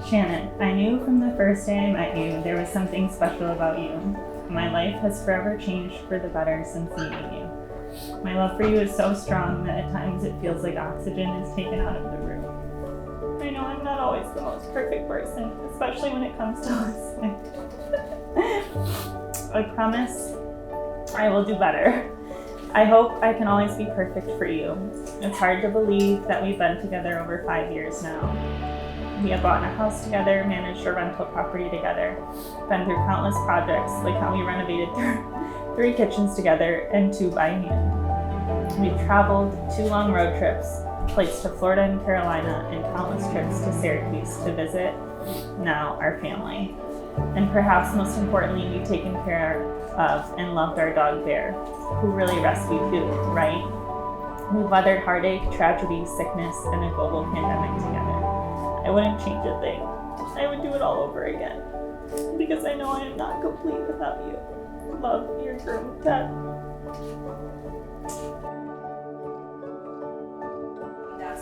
Shannon, I knew from the first day I met you there was something special about you. My life has forever changed for the better since meeting you. My love for you is so strong that at times it feels like oxygen is taken out of the room. I know I'm not always the most perfect person, especially when it comes to listening. I promise I will do better. I hope I can always be perfect for you. It's hard to believe that we've been together over 5 years now. We have bought a house together, managed a rental property together, been through countless projects, like how we renovated 3 kitchens together and 2 by hand. We've traveled 2 long road trips, flights to Florida and Carolina, and countless trips to Syracuse to visit, now, our family. And perhaps most importantly, we've taken care of and loved our dog Bear, who really rescued you, right? We've weathered heartache, tragedy, sickness, and a global pandemic together. I wouldn't change a thing. I would do it all over again, because I know I am not complete without you. Love, your groom, Ted.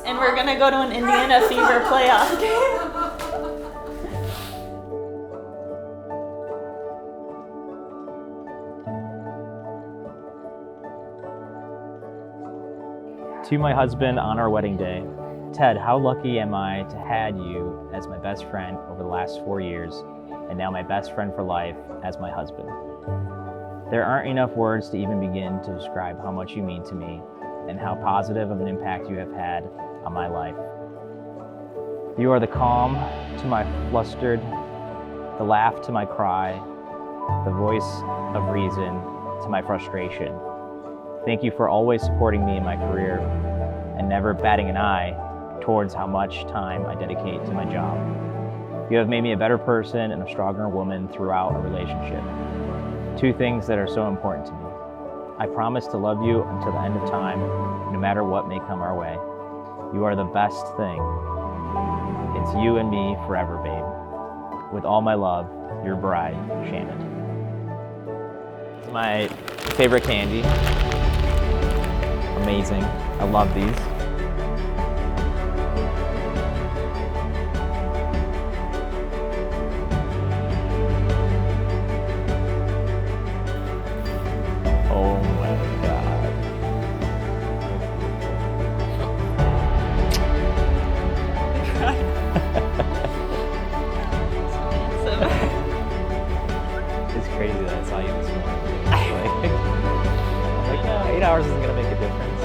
And we're gonna go to an Indiana Fever playoff game. To my husband on our wedding day, Ted, how lucky am I to had you as my best friend over the last 4 years, and now my best friend for life as my husband. There aren't enough words to even begin to describe how much you mean to me and how positive of an impact you have had on my life. You are the calm to my flustered, the laugh to my cry, the voice of reason to my frustration. Thank you for always supporting me in my career and never batting an eye towards how much time I dedicate to my job. You have made me a better person and a stronger woman throughout a relationship. 2 things that are so important to me. I promise to love you until the end of time, no matter what may come our way. You are the best thing. It's you and me forever, babe. With all my love, your bride, Shannon. It's my favorite candy. Amazing. I love these. Oh my God. It's crazy that I saw you this morning. Like, 8 hours isn't gonna make a difference.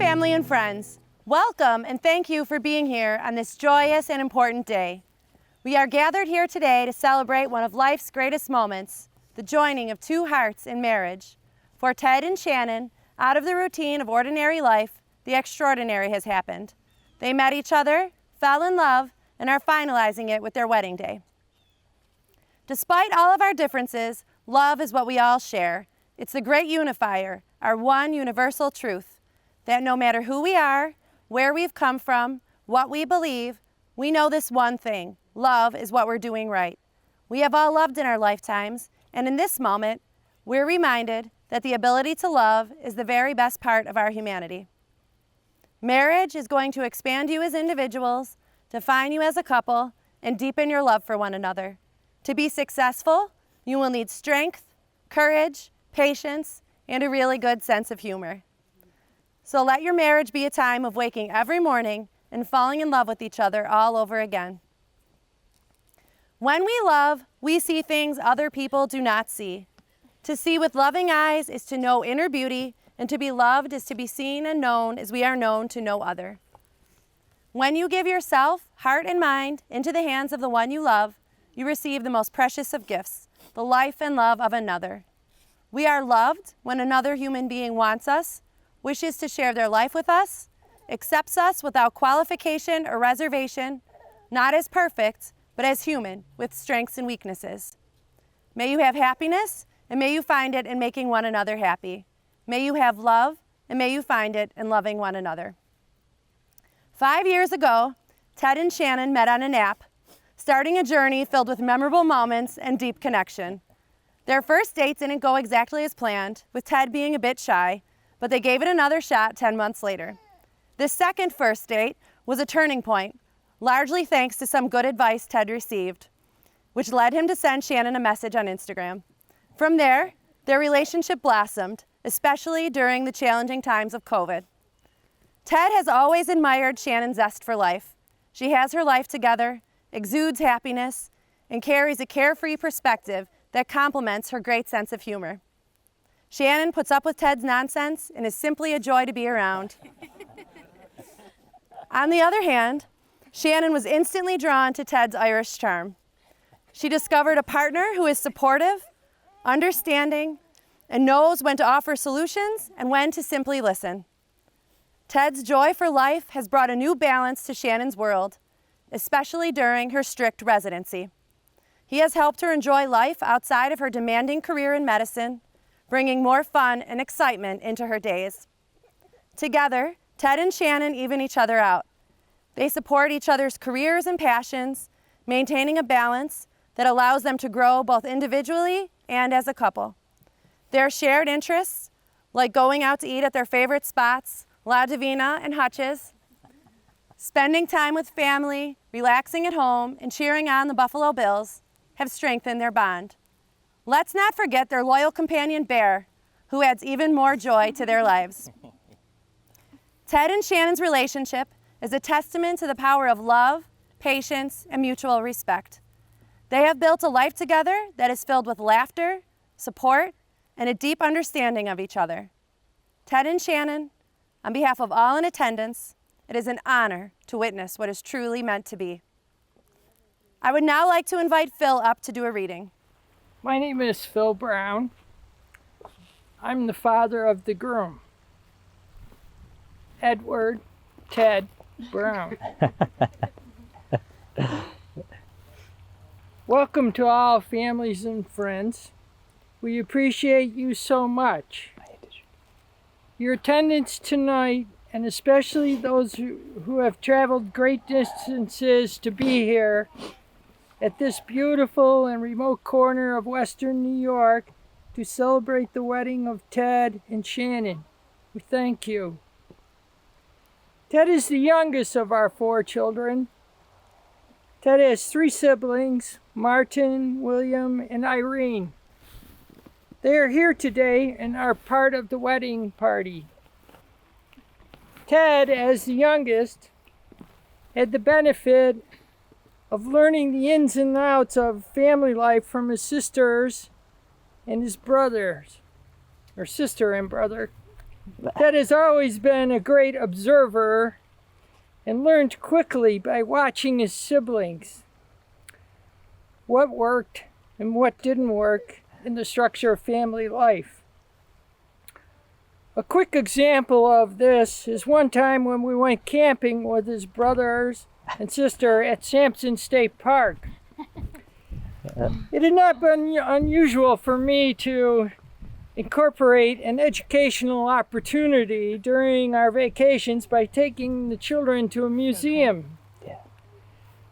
family and friends. Welcome and thank you for being here on this joyous and important day. We are gathered here today to celebrate one of life's greatest moments, the joining of two hearts in marriage. For Ted and Shannon, out of the routine of ordinary life, the extraordinary has happened. They met each other, fell in love, and are finalizing it with their wedding day. Despite all of our differences, love is what we all share. It's the great unifier, our one universal truth, that no matter who we are, where we've come from, what we believe, we know this one thing: love is what we're doing right. We have all loved in our lifetimes, and in this moment, we're reminded that the ability to love is the very best part of our humanity. Marriage is going to expand you as individuals, define you as a couple, and deepen your love for one another. To be successful, you will need strength, courage, patience, and a really good sense of humor. So let your marriage be a time of waking every morning and falling in love with each other all over again. When we love, we see things other people do not see. To see with loving eyes is to know inner beauty, and to be loved is to be seen and known as we are known to no other. When you give yourself, heart and mind, into the hands of the one you love, you receive the most precious of gifts, the life and love of another. We are loved when another human being wants us, wishes to share their life with us, accepts us without qualification or reservation, not as perfect, but as human, with strengths and weaknesses. May you have happiness, and may you find it in making one another happy. May you have love, and may you find it in loving one another. 5 years ago, Ted and Shannon met on an app, starting a journey filled with memorable moments and deep connection. Their first date didn't go exactly as planned, with Ted being a bit shy, but they gave it another shot 10 months later. This second first date was a turning point, largely thanks to some good advice Ted received, which led him to send Shannon a message on Instagram. From there, their relationship blossomed, especially during the challenging times of COVID. Ted has always admired Shannon's zest for life. She has her life together, exudes happiness, and carries a carefree perspective that complements her great sense of humor. Shannon puts up with Ted's nonsense and is simply a joy to be around. On the other hand, Shannon was instantly drawn to Ted's Irish charm. She discovered a partner who is supportive, understanding, and knows when to offer solutions and when to simply listen. Ted's joy for life has brought a new balance to Shannon's world, especially during her strict residency. He has helped her enjoy life outside of her demanding career in medicine, bringing more fun and excitement into her days. Together, Ted and Shannon even each other out. They support each other's careers and passions, maintaining a balance that allows them to grow both individually and as a couple. Their shared interests, like going out to eat at their favorite spots, La Divina and Hutch's, spending time with family, relaxing at home, and cheering on the Buffalo Bills, have strengthened their bond. Let's not forget their loyal companion Bear, who adds even more joy to their lives. Ted and Shannon's relationship is a testament to the power of love, patience, and mutual respect. They have built a life together that is filled with laughter, support, and a deep understanding of each other. Ted and Shannon, on behalf of all in attendance, it is an honor to witness what is truly meant to be. I would now like to invite Phil up to do a reading. My name is Phil Brown. I'm the father of the groom, Edward Ted Brown. Welcome to all families and friends. We appreciate you so much. Your attendance tonight, and especially those who have traveled great distances to be here at this beautiful and remote corner of Western New York to celebrate the wedding of Ted and Shannon. We thank you. Ted is the youngest of our 4 children. Ted has 3 siblings, Martin, William, and Irene. They are here today and are part of the wedding party. Ted, as the youngest, had the benefit of learning the ins and outs of family life from his sisters and his brothers, or sister and brother. Ted has always been a great observer and learned quickly by watching his siblings what worked and what didn't work in the structure of family life. A quick example of this is one time when we went camping with his brothers and sister at Sampson State Park. It had not been unusual for me to incorporate an educational opportunity during our vacations by taking the children to a museum. Yeah.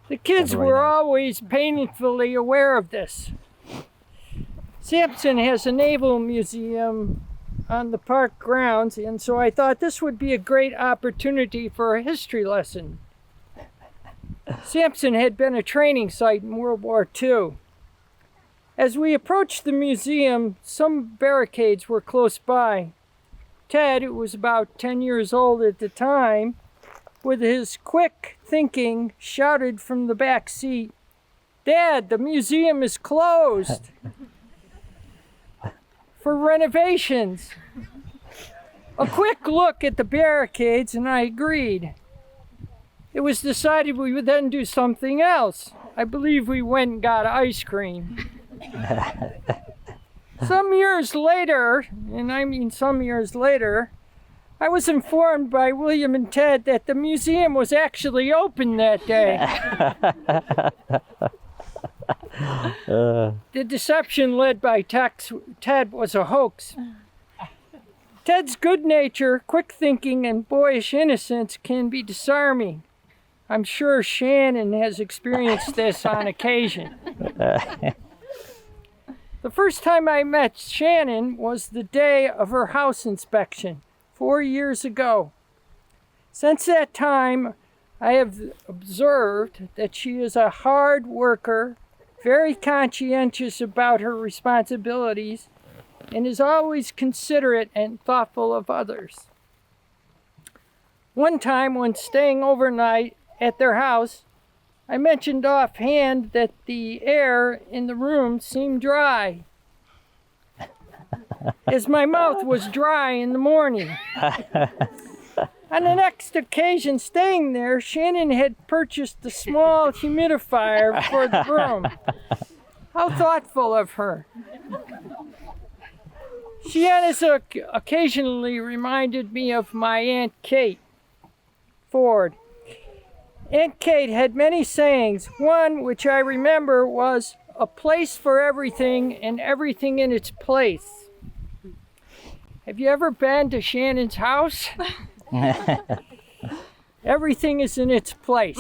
The kids were always painfully aware of this. Sampson has a naval museum on the park grounds, and so I thought this would be a great opportunity for a history lesson. Sampson had been a training site in World War II. As we approached the museum, some barricades were close by. Ted, who was about 10 years old at the time, with his quick thinking, shouted from the back seat, "Dad, the museum is closed for renovations." A quick look at the barricades and I agreed. It was decided we would then do something else. I believe we went and got ice cream. Some years later, and I mean some years later, I was informed by William and Ted that the museum was actually open that day. The deception led by Ted was a hoax. Ted's good nature, quick thinking, and boyish innocence can be disarming. I'm sure Shannon has experienced this on occasion. The first time I met Shannon was the day of her house inspection 4 years ago. Since that time, I have observed that she is a hard worker, very conscientious about her responsibilities, and is always considerate and thoughtful of others. One time when staying overnight at their house, I mentioned offhand that the air in the room seemed dry, as my mouth was dry in the morning. On the next occasion staying there, Shannon had purchased a small humidifier for the room. How thoughtful of her. She has occasionally reminded me of my Aunt Kate Ford. Aunt Kate had many sayings. One, which I remember, was a place for everything and everything in its place. Have you ever been to Shannon's house? Everything is in its place.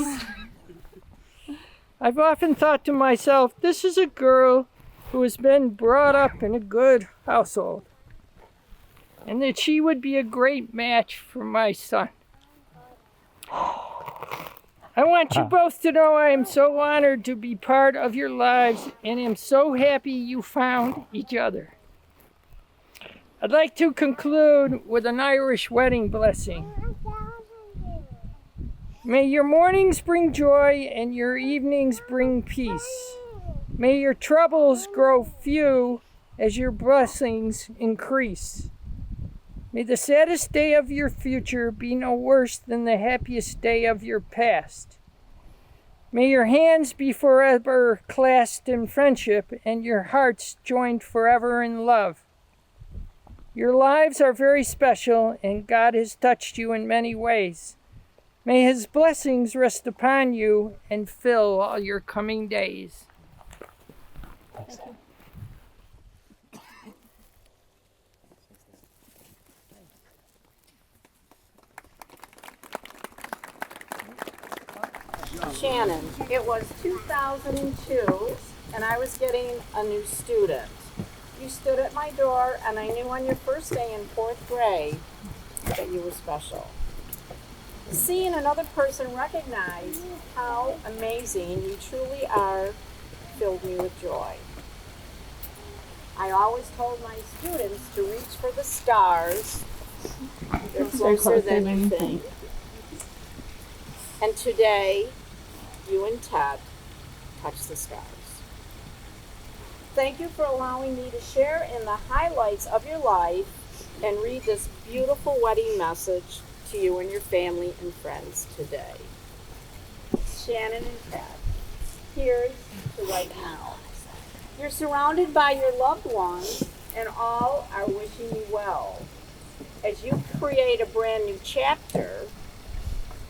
I've often thought to myself, this is a girl who has been brought up in a good household, and that she would be a great match for my son. I want you both to know I am so honored to be part of your lives and am so happy you found each other. I'd like to conclude with an Irish wedding blessing. May your mornings bring joy and your evenings bring peace. May your troubles grow few as your blessings increase. May the saddest day of your future be no worse than the happiest day of your past. May your hands be forever clasped in friendship and your hearts joined forever in love. Your lives are very special and God has touched you in many ways. May his blessings rest upon you and fill all your coming days. Thanks. Shannon, it was 2002 and I was getting a new student. You stood at my door and I knew on your first day in 4th grade that you were special. Seeing another person recognize how amazing you truly are filled me with joy. I always told my students to reach for the stars. They're closer than you think. And today, you and Ted touch the stars. Thank you for allowing me to share in the highlights of your life and read this beautiful wedding message to you and your family and friends today. Shannon and Ted, here's to right now. You're surrounded by your loved ones, and all are wishing you well as you create a brand new chapter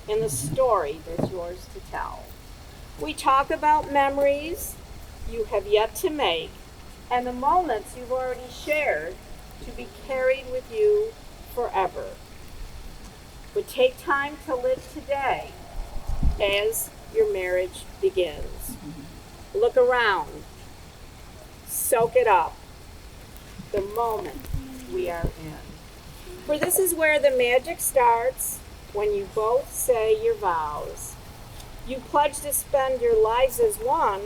in the story that's yours to tell. We talk about memories you have yet to make and the moments you've already shared to be carried with you forever. But take time to live today as your marriage begins. Look around. Soak it up. The moment we are in. For this is where the magic starts, when you both say your vows. You pledge to spend your lives as one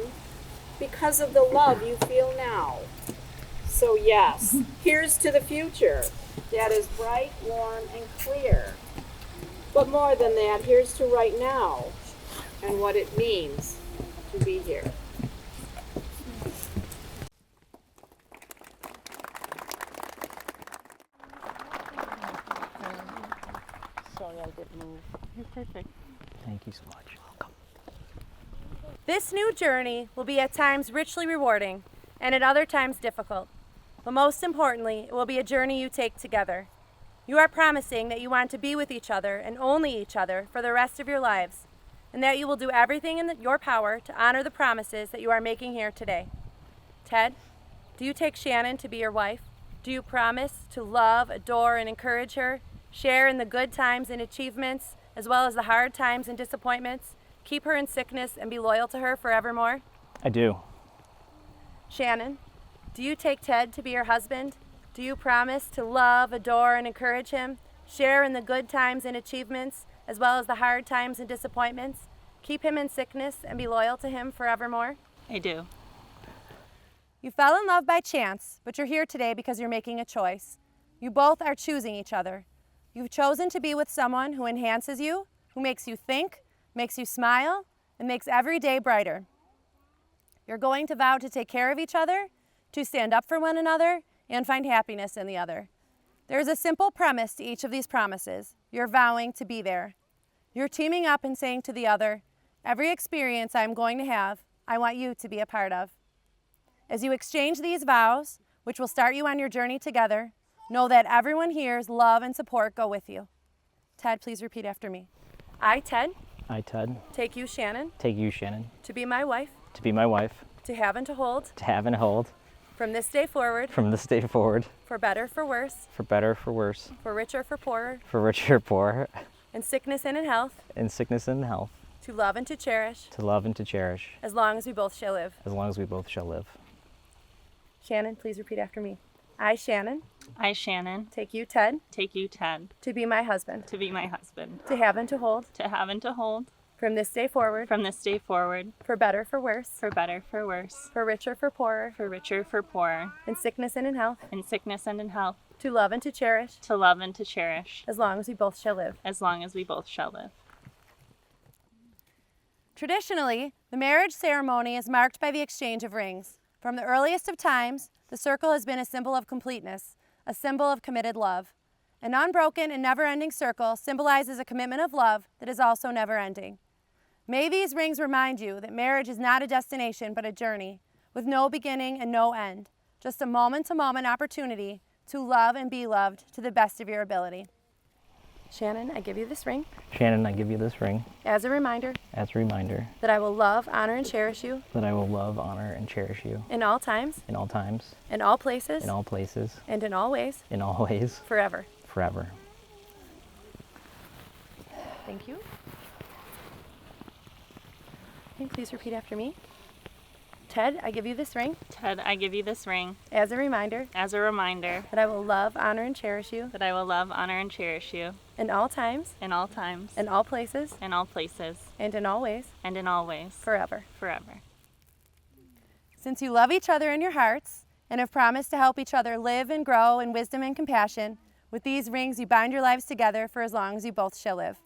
because of the love you feel now. So yes, here's to the future that is bright, warm, and clear. But more than that, here's to right now and what it means to be here. Sorry, I didn't move. You're perfect. Thank you so much. Welcome. This new journey will be at times richly rewarding and at other times difficult. But most importantly, it will be a journey you take together. You are promising that you want to be with each other and only each other for the rest of your lives, and that you will do everything in your power to honor the promises that you are making here today. Ted, do you take Shannon to be your wife? Do you promise to love, adore, and encourage her, share in the good times and achievements, as well as the hard times and disappointments, keep her in sickness, and be loyal to her forevermore? I do. Shannon, do you take Ted to be your husband? Do you promise to love, adore, and encourage him, share in the good times and achievements, as well as the hard times and disappointments, keep him in sickness, and be loyal to him forevermore? I do. You fell in love by chance, but you're here today because you're making a choice. You both are choosing each other. You've chosen to be with someone who enhances you, who makes you think, makes you smile, and makes every day brighter. You're going to vow to take care of each other, to stand up for one another, and find happiness in the other. There is a simple premise to each of these promises. You're vowing to be there. You're teaming up and saying to the other, every experience I'm going to have, I want you to be a part of. As you exchange these vows, which will start you on your journey together, know that everyone here's love and support go with you. Ted, please repeat after me. I, Ted, I, Ted, take you, Shannon, take you, Shannon, to be my wife, to be my wife, to have and to hold, to have and hold, from this day forward, from this day forward, for better, for worse, for better, for worse, for richer, for poorer, for richer, or poorer, in sickness and in health, in sickness and health, to love and to cherish, to love and to cherish, as long as we both shall live. as long as we both shall live. Shannon, please repeat after me. I, Shannon, I, Shannon, take you, Ted, take you, Ted, to be my husband, to be my husband, to have and to hold, to have and to hold, from this day forward, from this day forward, for better, for worse, for better, for worse, for richer, for poorer, for richer, for poorer, in sickness and in health, in sickness and in health, to love and to cherish, to love and to cherish, as long as we both shall live. as long as we both shall live. Traditionally, the marriage ceremony is marked by the exchange of rings. From the earliest of times, the circle has been a symbol of completeness, a symbol of committed love. An unbroken and never-ending circle symbolizes a commitment of love that is also never-ending. May these rings remind you that marriage is not a destination but a journey, with no beginning and no end, just a moment-to-moment opportunity to love and be loved to the best of your ability. Shannon, I give you this ring Shannon, I give you this ring as a reminder as a reminder that I will love, honor, and cherish you that I will love, honor, and cherish you in all times, in all times, in all places, in all places, and in all ways, in all ways, forever. forever. Thank you. Okay, please repeat after me. Ted, I give you this ring Ted, I give you this ring as a reminder as a reminder that I will love, honor, and cherish you that I will love, honor, and cherish you in all times, in all times, in all places, in all places, and in all ways, and in all ways, forever. forever. Since you love each other in your hearts and have promised to help each other live and grow in wisdom and compassion, with these rings you bind your lives together for as long as you both shall live.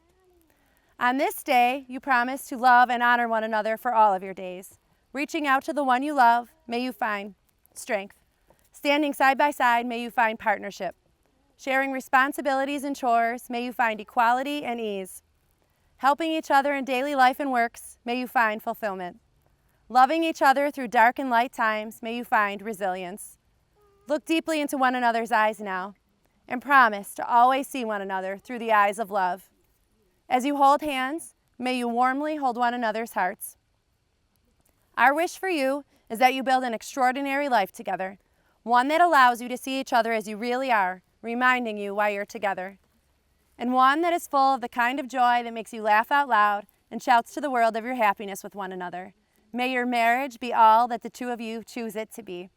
On this day, you promise to love and honor one another for all of your days. Reaching out to the one you love, may you find strength. Standing side by side, may you find partnership. Sharing responsibilities and chores, may you find equality and ease. Helping each other in daily life and works, may you find fulfillment. Loving each other through dark and light times, may you find resilience. Look deeply into one another's eyes now, and promise to always see one another through the eyes of love. As you hold hands, may you warmly hold one another's hearts. Our wish for you is that you build an extraordinary life together, one that allows you to see each other as you really are, reminding you why you're together. And one that is full of the kind of joy that makes you laugh out loud and shouts to the world of your happiness with one another. May your marriage be all that the two of you choose it to be.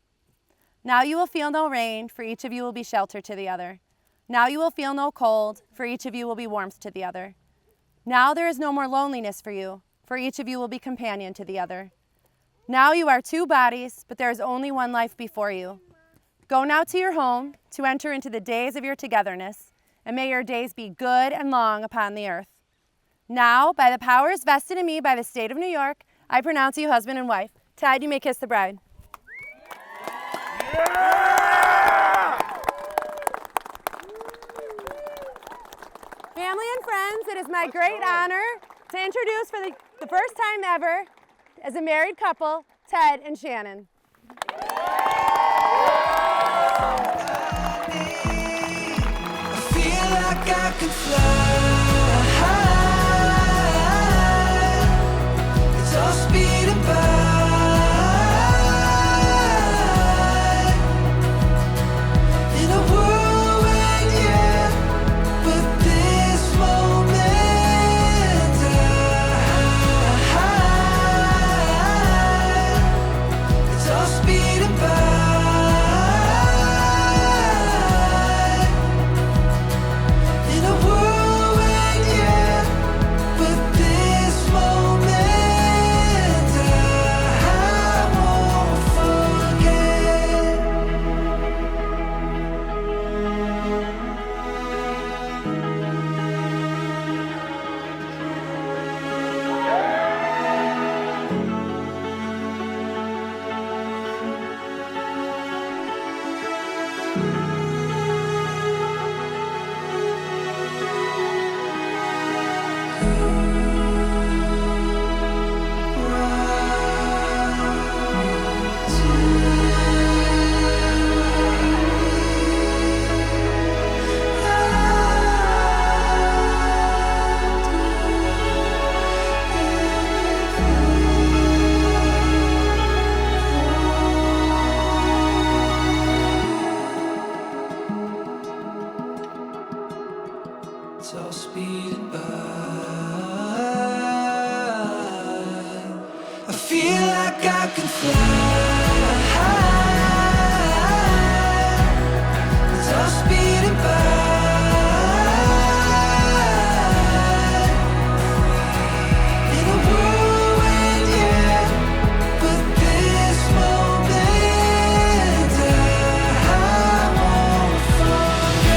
Now you will feel no rain, for each of you will be shelter to the other. Now you will feel no cold, for each of you will be warmth to the other. Now there is no more loneliness for you, for each of you will be companion to the other. Now you are two bodies, but there is only one life before you. Go now to your home to enter into the days of your togetherness, and may your days be good and long upon the earth. Now, by the powers vested in me by the state of New York, I pronounce you husband and wife. Ted, you may kiss the bride. Family and friends, it is my great honor to introduce for the first time ever, as a married couple, Ted and Shannon. I could fly. It's all speeding by in a whirlwind, yeah. But this moment, it's all speeding by. It's all speeding by. I feel like I can fly. It's all speeding by. In a whirlwind, yeah. But this moment I won't forget.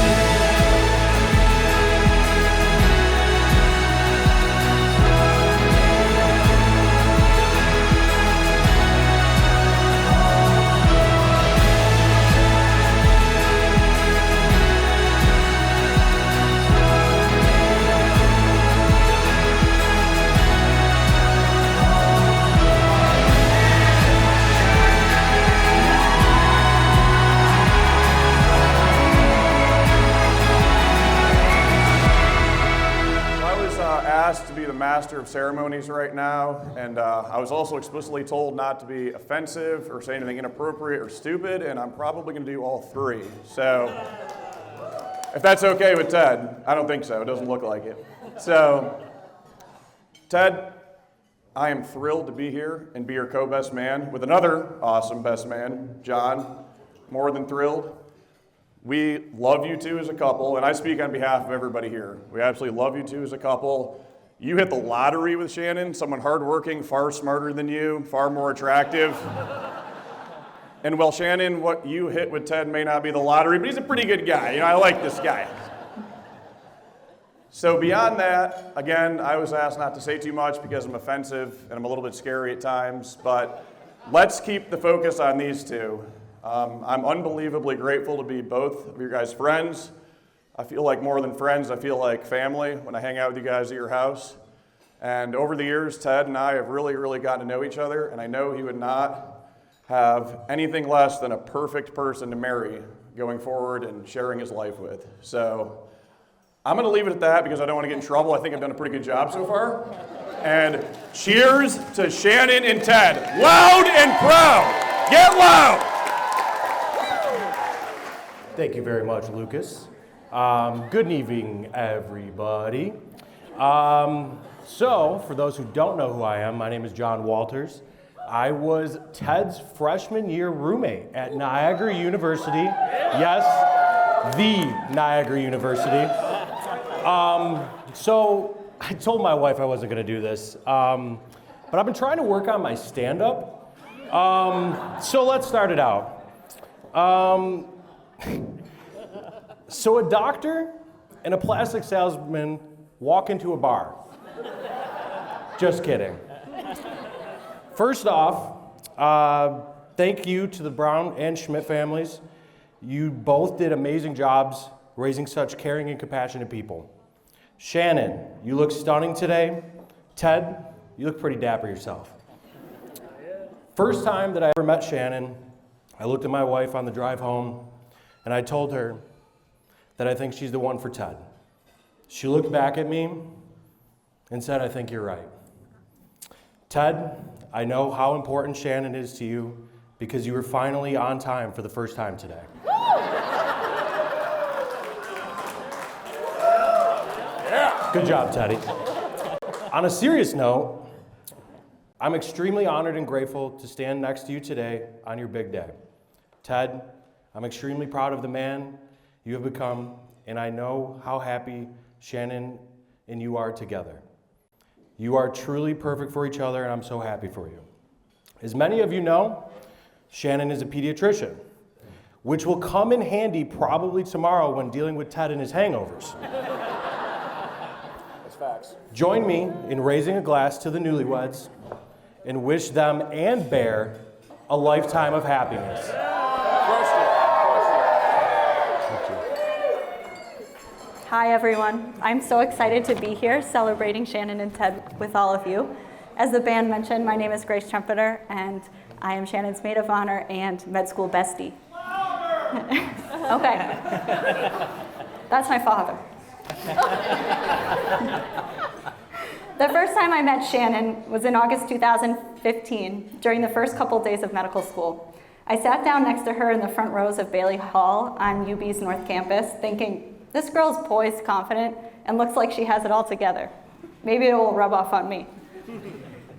Asked to be the master of ceremonies right now, and I was also explicitly told not to be offensive or say anything inappropriate or stupid, and I'm probably going to do all three. So, if that's okay with Ted, I don't think so. It doesn't look like it. So, Ted, I am thrilled to be here and be your co-best man with another awesome best man, John. More than thrilled. We love you two as a couple, and I speak on behalf of everybody here. We absolutely love you two as a couple. You hit the lottery with Shannon, someone hardworking, far smarter than you, far more attractive. And while Shannon, what you hit with Ted may not be the lottery, but he's a pretty good guy. You know, I like this guy. So beyond that, again, I was asked not to say too much because I'm offensive and I'm a little bit scary at times, but let's keep the focus on these two. I'm unbelievably grateful to be both of your guys' friends. I feel like more than friends, I feel like family when I hang out with you guys at your house. And over the years, Ted and I have really, really gotten to know each other, and I know he would not have anything less than a perfect person to marry going forward and sharing his life with. So I'm going to leave it at that because I don't want to get in trouble. I think I've done a pretty good job so far. And cheers to Shannon and Ted. Loud and proud. Get loud. Thank you very much, Lucas. Good evening, everybody. So, for those who don't know who I am, my name is John Walters. I was Ted's freshman year roommate at Niagara University. Yes, the Niagara University. So, I told my wife I wasn't going to do this, but I've been trying to work on my stand-up. So let's start it out. So a doctor and a plastic salesman walk into a bar. Just kidding. First off, thank you to the Brown and Schmidt families. You both did amazing jobs raising such caring and compassionate people. Shannon, you look stunning today. Ted, you look pretty dapper yourself. First time that I ever met Shannon, I looked at my wife on the drive home and I told her that I think she's the one for Ted. She looked back at me and said, I think you're right. Ted, I know how important Shannon is to you because you were finally on time for the first time today. Good job, Teddy. On a serious note, I'm extremely honored and grateful to stand next to you today on your big day. Ted, I'm extremely proud of the man you have become, and I know how happy Shannon and you are together. You are truly perfect for each other, and I'm so happy for you. As many of you know, Shannon is a pediatrician, which will come in handy probably tomorrow when dealing with Ted and his hangovers. That's facts. Join me in raising a glass to the newlyweds and wish them and Bear a lifetime of happiness. Hi everyone, I'm so excited to be here celebrating Shannon and Ted with all of you. As the band mentioned, my name is Grace Trumpeter and I am Shannon's maid of honor and med school bestie. Okay, that's my father. The first time I met Shannon was in August 2015 during the first couple days of medical school. I sat down next to her in the front rows of Bailey Hall on UB's North Campus thinking, this girl's poised, confident, and looks like she has it all together. Maybe it will rub off on me.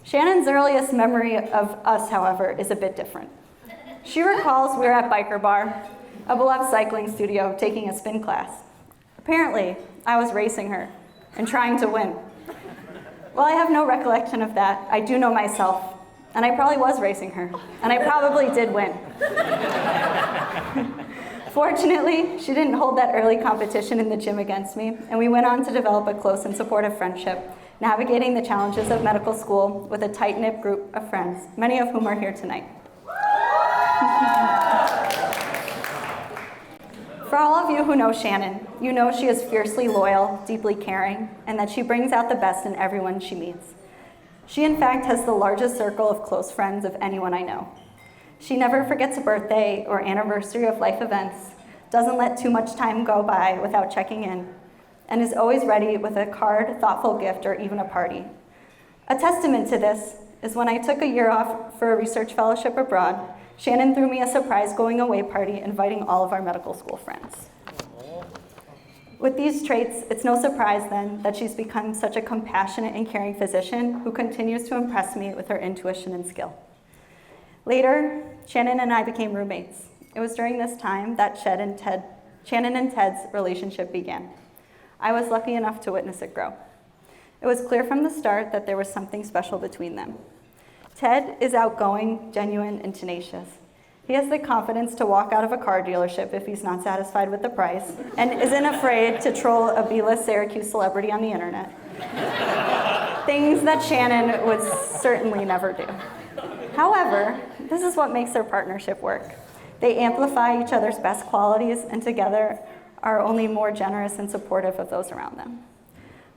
Shannon's earliest memory of us, however, is a bit different. She recalls we were at Biker Bar, a beloved cycling studio, taking a spin class. Apparently, I was racing her and trying to win. While I have no recollection of that, I do know myself, and I probably was racing her, and I probably did win. Fortunately, she didn't hold that early competition in the gym against me, and we went on to develop a close and supportive friendship, navigating the challenges of medical school with a tight-knit group of friends, many of whom are here tonight. For all of you who know Shannon, you know she is fiercely loyal, deeply caring, and that she brings out the best in everyone she meets. She, in fact, has the largest circle of close friends of anyone I know. She never forgets a birthday or anniversary of life events, doesn't let too much time go by without checking in, and is always ready with a card, thoughtful gift, or even a party. A testament to this is when I took a year off for a research fellowship abroad, Shannon threw me a surprise going away party inviting all of our medical school friends. With these traits, it's no surprise then that she's become such a compassionate and caring physician who continues to impress me with her intuition and skill. Later, Shannon and I became roommates. It was during this time that Shannon and Ted's relationship began. I was lucky enough to witness it grow. It was clear from the start that there was something special between them. Ted is outgoing, genuine, and tenacious. He has the confidence to walk out of a car dealership if he's not satisfied with the price, and isn't afraid to troll a B-list Syracuse celebrity on the internet. Things that Shannon would certainly never do. However, this is what makes their partnership work. They amplify each other's best qualities and together are only more generous and supportive of those around them.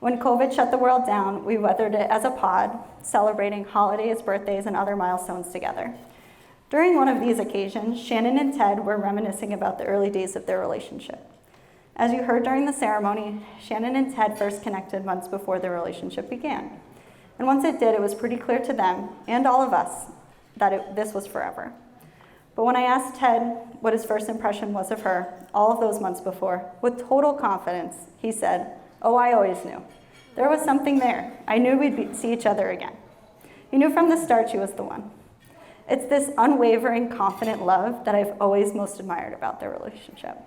When COVID shut the world down, we weathered it as a pod, celebrating holidays, birthdays, and other milestones together. During one of these occasions, Shannon and Ted were reminiscing about the early days of their relationship. As you heard during the ceremony, Shannon and Ted first connected months before their relationship began. And once it did, it was pretty clear to them, and all of us, that this was forever. But when I asked Ted what his first impression was of her, all of those months before, with total confidence, he said, "Oh, I always knew. There was something there. I knew we'd see each other again." He knew from the start she was the one. It's this unwavering, confident love that I've always most admired about their relationship.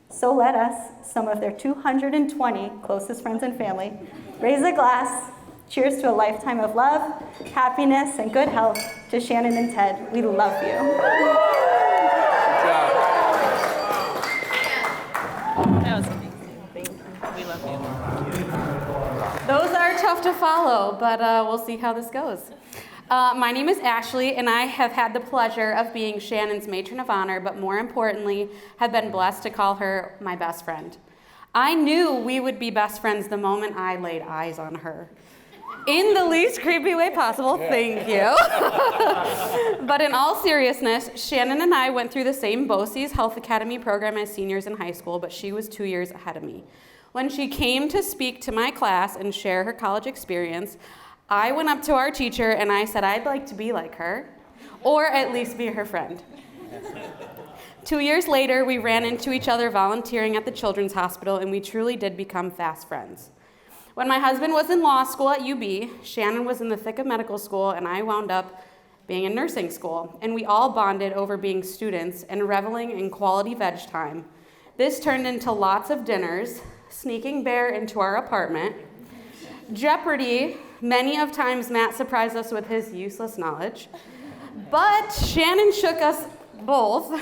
So let us, some of their 220 closest friends and family, raise a glass. Cheers to a lifetime of love, happiness, and good health to Shannon and Ted. We love you. That was amazing. Thank you. We love you. Those are tough to follow, but we'll see how this goes. My name is Ashley, and I have had the pleasure of being Shannon's matron of honor, but more importantly, have been blessed to call her my best friend. I knew we would be best friends the moment I laid eyes on her. In the least creepy way possible, thank you. But in all seriousness, Shannon and I went through the same BOCES Health Academy program as seniors in high school, but she was 2 years ahead of me. When she came to speak to my class and share her college experience, I went up to our teacher and I said, I'd like to be like her, or at least be her friend. 2 years later, we ran into each other volunteering at the Children's Hospital, and we truly did become fast friends. When my husband was in law school at UB, Shannon was in the thick of medical school, and I wound up being in nursing school, and we all bonded over being students and reveling in quality veg time. This turned into lots of dinners, sneaking Bear into our apartment, Jeopardy. Many of times Matt surprised us with his useless knowledge, but Shannon shook us both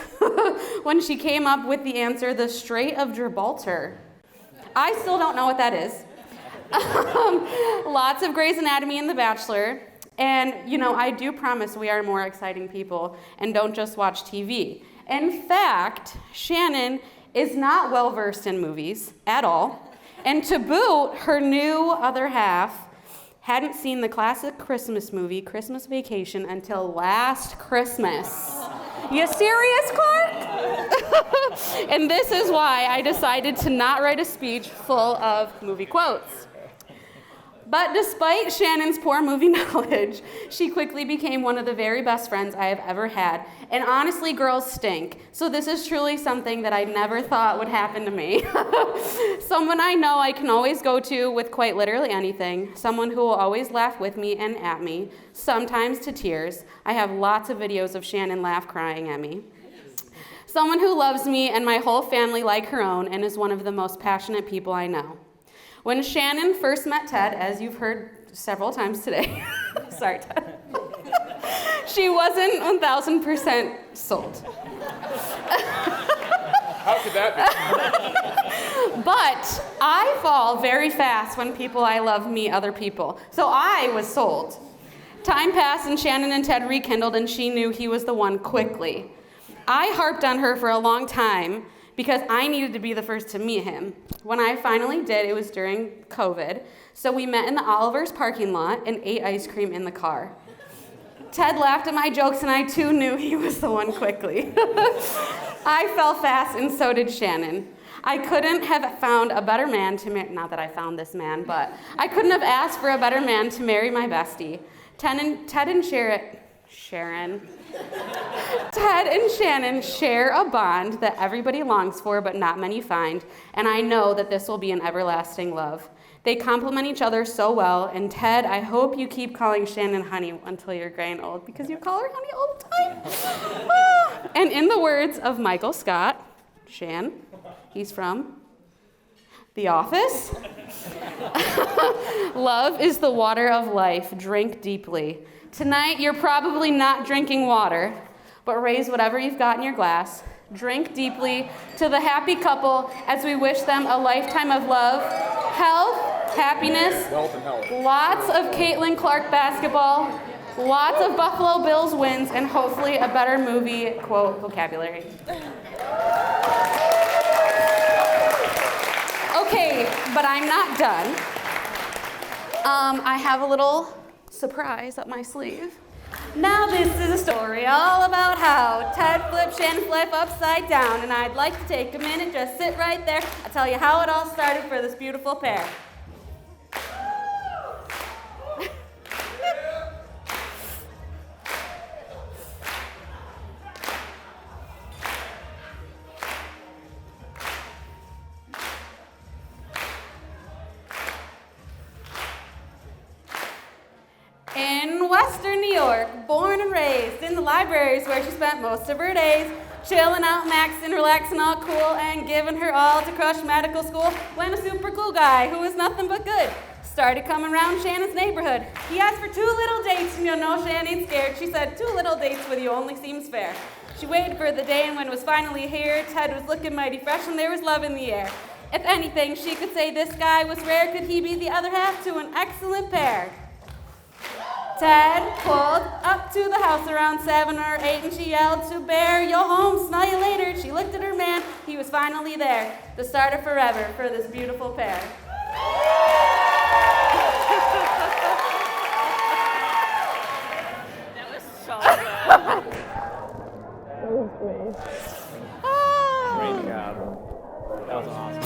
when she came up with the answer, the Strait of Gibraltar. I still don't know what that is. Lots of Grey's Anatomy and The Bachelor. And, I do promise we are more exciting people and don't just watch TV. In fact, Shannon is not well-versed in movies at all. And to boot, her new other half hadn't seen the classic Christmas movie, Christmas Vacation, until last Christmas. You serious, Clark? And this is why I decided to not write a speech full of movie quotes. But despite Shannon's poor movie knowledge, she quickly became one of the very best friends I have ever had. And honestly, girls stink. So this is truly something that I never thought would happen to me. Someone I know I can always go to with quite literally anything. Someone who will always laugh with me and at me, sometimes to tears. I have lots of videos of Shannon crying at me. Someone who loves me and my whole family like her own and is one of the most passionate people I know. When Shannon first met Ted, as you've heard several times today, sorry, Ted, she wasn't 1,000% sold. How could that be? But I fall very fast when people I love meet other people, so I was sold. Time passed and Shannon and Ted rekindled, and she knew he was the one quickly. I harped on her for a long time because I needed to be the first to meet him. When I finally did, it was during COVID, so we met in the Oliver's parking lot and ate ice cream in the car. Ted laughed at my jokes, and I too knew he was the one quickly. I fell fast, and so did Shannon. I couldn't have found a better man to marry, not that I found this man, but I couldn't have asked for a better man to marry my bestie. Ted and Shannon share a bond that everybody longs for, but not many find, and I know that this will be an everlasting love. They complement each other so well, and Ted, I hope you keep calling Shannon honey until you're gray and old, because you call her honey all the time. And in the words of Michael Scott, Shan, he's from The Office, love is the water of life, drink deeply. Tonight, you're probably not drinking water, but raise whatever you've got in your glass. Drink deeply to the happy couple as we wish them a lifetime of love, health, happiness, lots of Caitlin Clark basketball, lots of Buffalo Bills wins, and hopefully a better movie quote vocabulary. Okay, but I'm not done. I have a little surprise up my sleeve. Now this is a story all about how Ted flipped Shannon's life upside down, and I'd like to take a minute, just sit right there. I'll tell you how it all started for this beautiful pair. In Western New York, born and raised in the libraries where she spent most of her days, chilling out, maxing, relaxing, all cool, and giving her all to crush medical school, when a super cool guy who was nothing but good started coming around Shannon's neighborhood. He asked for 2 little dates, and you'll know Shannon ain't scared. She said, 2 little dates with you only seems fair. She waited for the day, and when it was finally here, Ted was looking mighty fresh, and there was love in the air. If anything, she could say this guy was rare. Could he be the other half to an excellent pair? Ted pulled up to the house around 7 or 8, and she yelled to Bear, "Yo home, smell you later." She looked at her man, he was finally there, the start of forever for this beautiful pair. That was so good. That was great. Great job. That was awesome.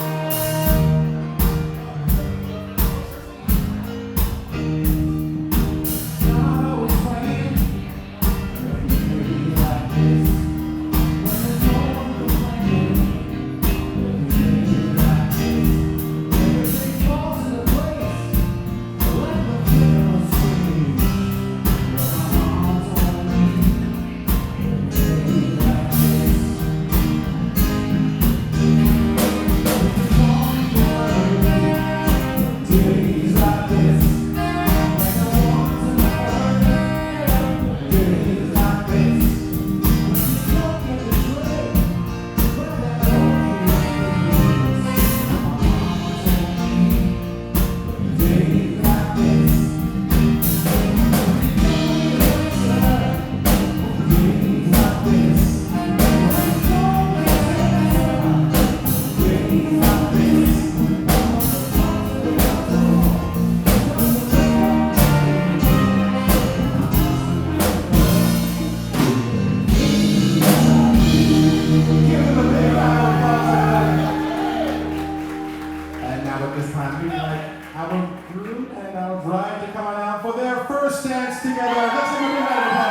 Our group and our bride to come on out for their first dance together. Let's give them a round of applause.